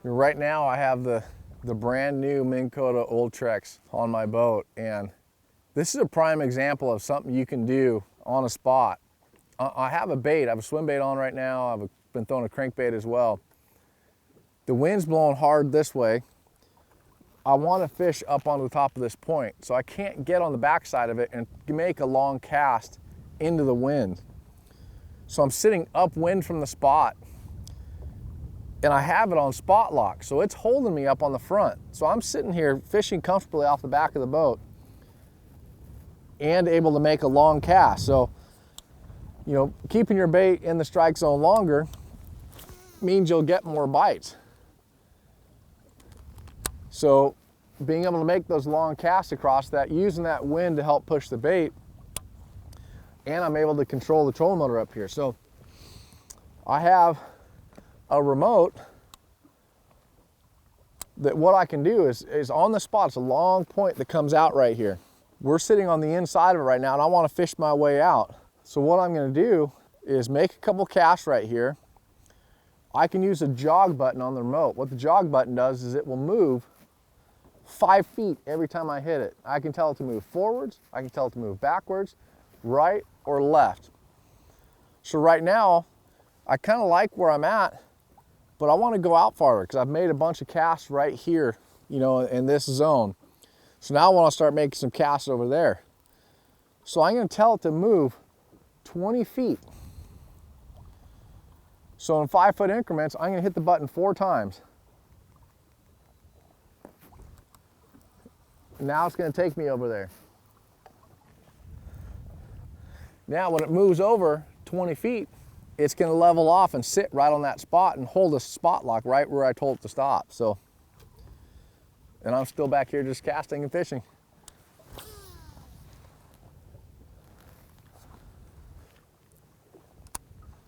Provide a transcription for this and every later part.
Right now I have the brand new Minn Kota Ultrex on my boat, and this is a prime example of something you can do on a spot. I have a bait, I have a swim bait on right now, I've been throwing a crankbait as well. The wind's blowing hard this way. I want to fish up onto the top of this point, so I can't get on the backside of it and make a long cast into the wind. So I'm sitting upwind from the spot, and I have it on spot lock, so it's holding me up on the front. So I'm sitting here fishing comfortably off the back of the boat and able to make a long cast. So, you know, keeping your bait in the strike zone longer means you'll get more bites. So being able to make those long casts across that, using that wind to help push the bait, and I'm able to control the trolling motor up here. So I have a remote that what I can do is on the spot, it's a long point that comes out right here. We're sitting on the inside of it right now, and I want to fish my way out. So what I'm going to do is make a couple casts right here. I can use a jog button on the remote. What the jog button does is it will move 5 feet every time I hit it. I can tell it to move forwards, I can tell it to move backwards, right or left. So right now, I kind of like where I'm at, but I want to go out farther because I've made a bunch of casts right here, you know, in this zone. So now I want to start making some casts over there. So I'm going to tell it to move 20 feet. So in 5 foot increments, I'm going to hit the button 4 times. Now it's going to take me over there. Now when it moves over 20 feet, it's going to level off and sit right on that spot and hold a spot lock right where I told it to stop. So, and I'm still back here just casting and fishing.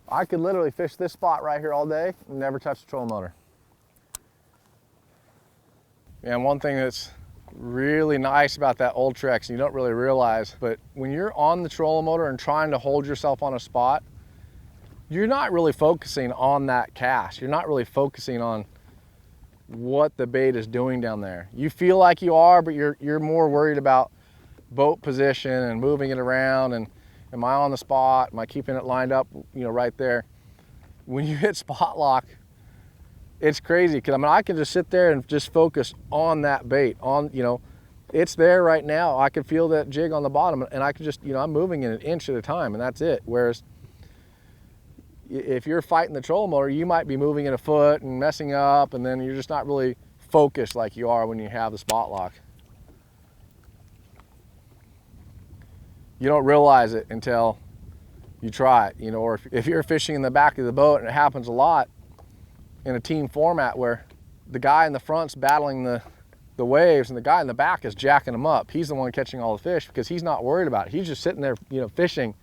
I could literally fish this spot right here all day and never touch the trolling motor. And one thing that's really nice about that Ultrex, you don't really realize, but when you're on the trolling motor and trying to hold yourself on a spot, you're not really focusing on that cast. You're not really focusing on what the bait is doing down there. You feel like you are, but you're more worried about boat position and moving it around, and am I on the spot? Am I keeping it lined up, you know, right there? When you hit spot lock, it's crazy, because I mean, I can just sit there and just focus on that bait, on, you know, it's there right now. I can feel that jig on the bottom, and I can just, you know, I'm moving it an inch at a time, and that's it. Whereas if you're fighting the trolling motor, you might be moving it a foot and messing up, and then you're just not really focused like you are when you have the spot lock. You don't realize it until you try it, you know, or if you're fishing in the back of the boat, and it happens a lot in a team format where the guy in the front's battling the waves and the guy in the back is jacking them up. He's the one catching all the fish because he's not worried about it. He's just sitting there, you know, fishing.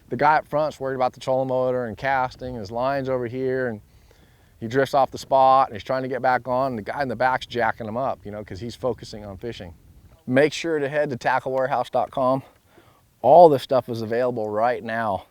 The guy up front's worried about the trolling motor and casting, his line's over here, and he drifts off the spot and he's trying to get back on, and the guy in the back's jacking him up, you know, because he's focusing on fishing. Make sure to head to tacklewarehouse.com. All this stuff is available right now.